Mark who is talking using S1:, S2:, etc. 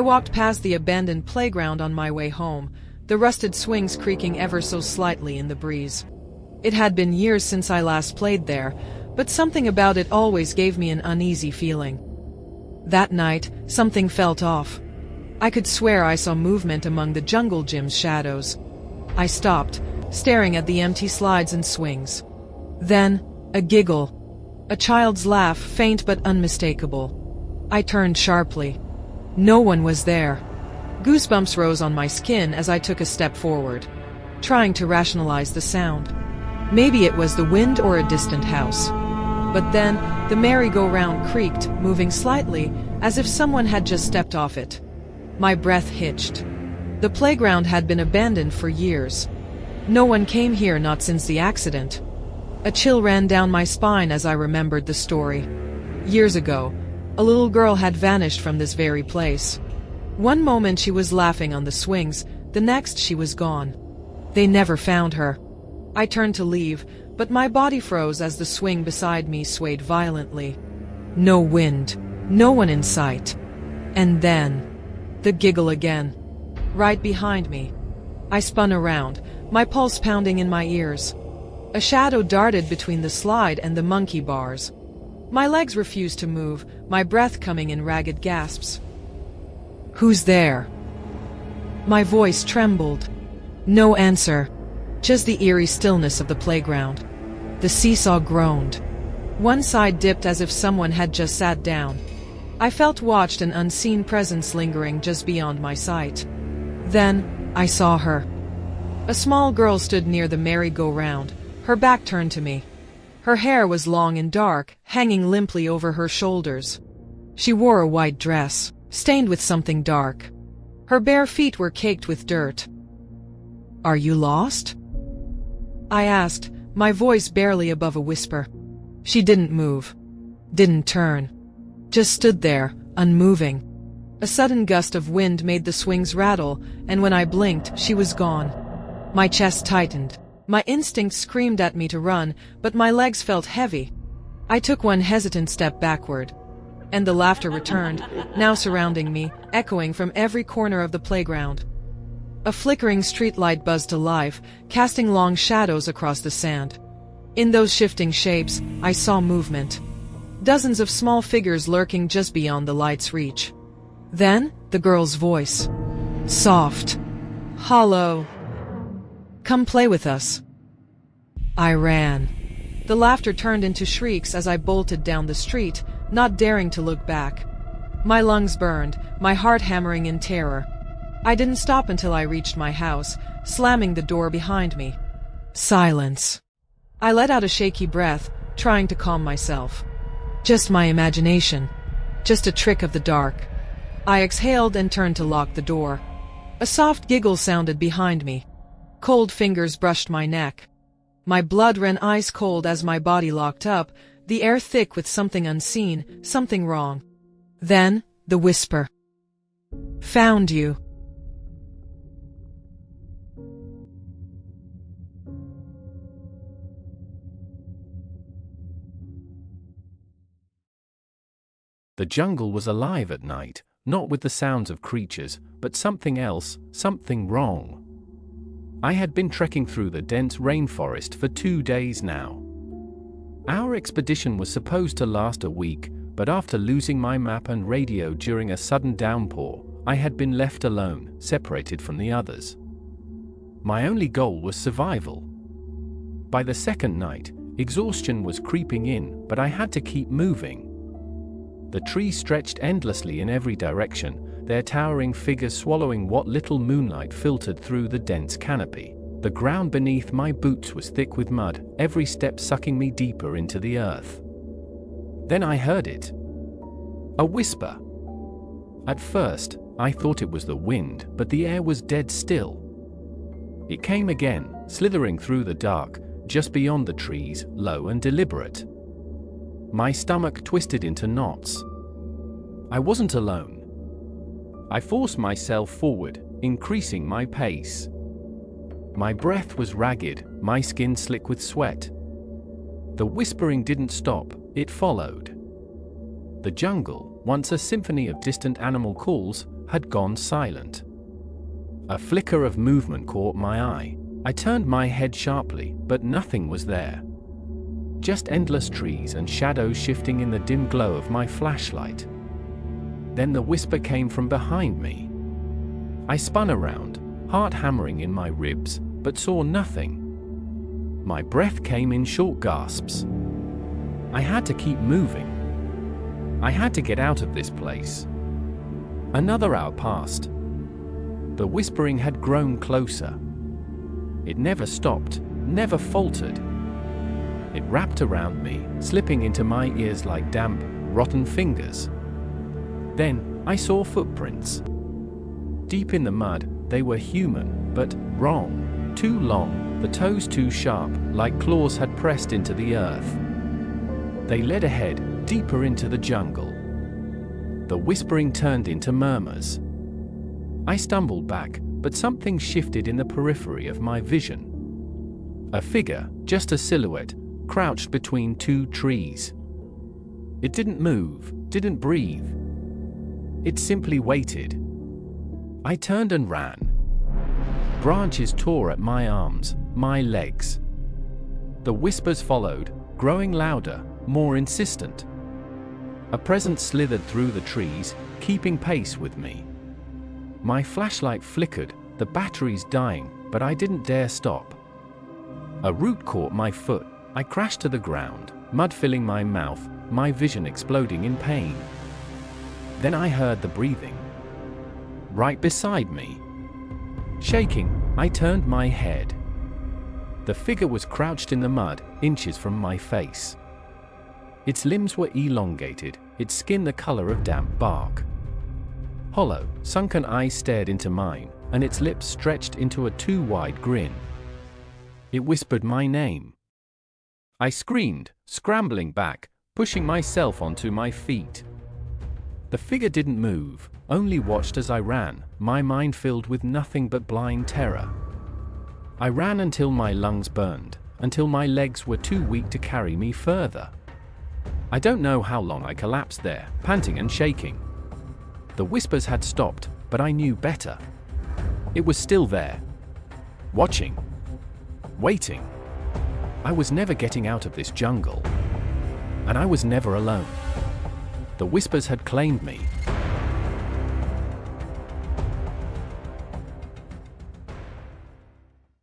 S1: I walked past the abandoned playground on my way home, the rusted swings creaking ever so slightly in the breeze. It had been years since I last played there, but something about it always gave me an uneasy feeling. That night, something felt off. I could swear I saw movement among the jungle gym's shadows. I stopped, staring at the empty slides and swings. Then, a giggle. A child's laugh, faint but unmistakable. I turned sharply. No one was there. Goosebumps rose on my skin as I took a step forward, trying to rationalize the sound. Maybe it was the wind or a distant house. But then, the merry-go-round creaked, moving slightly, as if someone had just stepped off it. My breath hitched. The playground had been abandoned for years. No one came here, not since the accident. A chill ran down my spine as I remembered the story. Years ago, a little girl had vanished from this very place. One moment she was laughing on the swings, the next she was gone. They never found her. I turned to leave, but my body froze as the swing beside me swayed violently. No wind, no one in sight. And then, the giggle again. Right behind me. I spun around, my pulse pounding in my ears. A shadow darted between the slide and the monkey bars. My legs refused to move, my breath coming in ragged gasps. "Who's there?" My voice trembled. No answer, just the eerie stillness of the playground. The seesaw groaned. One side dipped as if someone had just sat down. I felt watched, an unseen presence lingering just beyond my sight. Then, I saw her. A small girl stood near the merry-go-round, her back turned to me. Her hair was long and dark, hanging limply over her shoulders. She wore a white dress, stained with something dark. Her bare feet were caked with dirt. "Are you lost?" I asked, my voice barely above a whisper. She didn't move, didn't turn, just stood there, unmoving. A sudden gust of wind made the swings rattle, and when I blinked, she was gone. My chest tightened. My instinct screamed at me to run, but my legs felt heavy. I took one hesitant step backward. And the laughter returned, now surrounding me, echoing from every corner of the playground. A flickering streetlight buzzed to life, casting long shadows across the sand. In those shifting shapes, I saw movement. Dozens of small figures lurking just beyond the light's reach. Then, the girl's voice. Soft. Hollow. "Come play with us." I ran. The laughter turned into shrieks as I bolted down the street, not daring to look back. My lungs burned, my heart hammering in terror. I didn't stop until I reached my house, slamming the door behind me. Silence. I let out a shaky breath, trying to calm myself. Just my imagination. Just a trick of the dark. I exhaled and turned to lock the door. A soft giggle sounded behind me. Cold fingers brushed my neck. My blood ran ice cold as my body locked up, the air thick with something unseen, something wrong. Then, the whisper. "Found you."
S2: The jungle was alive at night, not with the sounds of creatures, but something else, something wrong. I had been trekking through the dense rainforest for 2 days now. Our expedition was supposed to last a week, but after losing my map and radio during a sudden downpour, I had been left alone, separated from the others. My only goal was survival. By the second night, exhaustion was creeping in, but I had to keep moving. The trees stretched endlessly in every direction, their towering figures swallowing what little moonlight filtered through the dense canopy. The ground beneath my boots was thick with mud, every step sucking me deeper into the earth. Then I heard it. A whisper. At first, I thought it was the wind, but the air was dead still. It came again, slithering through the dark, just beyond the trees, low and deliberate. My stomach twisted into knots. I wasn't alone. I forced myself forward, increasing my pace. My breath was ragged, my skin slick with sweat. The whispering didn't stop, it followed. The jungle, once a symphony of distant animal calls, had gone silent. A flicker of movement caught my eye. I turned my head sharply, but nothing was there. Just endless trees and shadows shifting in the dim glow of my flashlight. Then the whisper came from behind me. I spun around, heart hammering in my ribs, but saw nothing. My breath came in short gasps. I had to keep moving. I had to get out of this place. Another hour passed. The whispering had grown closer. It never stopped, never faltered. It wrapped around me, slipping into my ears like damp, rotten fingers. Then, I saw footprints. Deep in the mud, they were human, but wrong. Too long, the toes too sharp, like claws had pressed into the earth. They led ahead, deeper into the jungle. The whispering turned into murmurs. I stumbled back, but something shifted in the periphery of my vision. A figure, just a silhouette, crouched between two trees. It didn't move, didn't breathe. It simply waited. I turned and ran. Branches tore at my arms, my legs. The whispers followed, growing louder, more insistent. A presence slithered through the trees, keeping pace with me. My flashlight flickered, the batteries dying, but I didn't dare stop. A root caught my foot. I crashed to the ground, mud filling my mouth, my vision exploding in pain. Then I heard the breathing. Right beside me. Shaking, I turned my head. The figure was crouched in the mud, inches from my face. Its limbs were elongated, its skin the color of damp bark. Hollow, sunken eyes stared into mine, and its lips stretched into a too-wide grin. It whispered my name. I screamed, scrambling back, pushing myself onto my feet. The figure didn't move, only watched as I ran, my mind filled with nothing but blind terror. I ran until my lungs burned, until my legs were too weak to carry me further. I don't know how long I collapsed there, panting and shaking. The whispers had stopped, but I knew better. It was still there. Watching. Waiting. I was never getting out of this jungle. And I was never alone. The whispers had claimed me,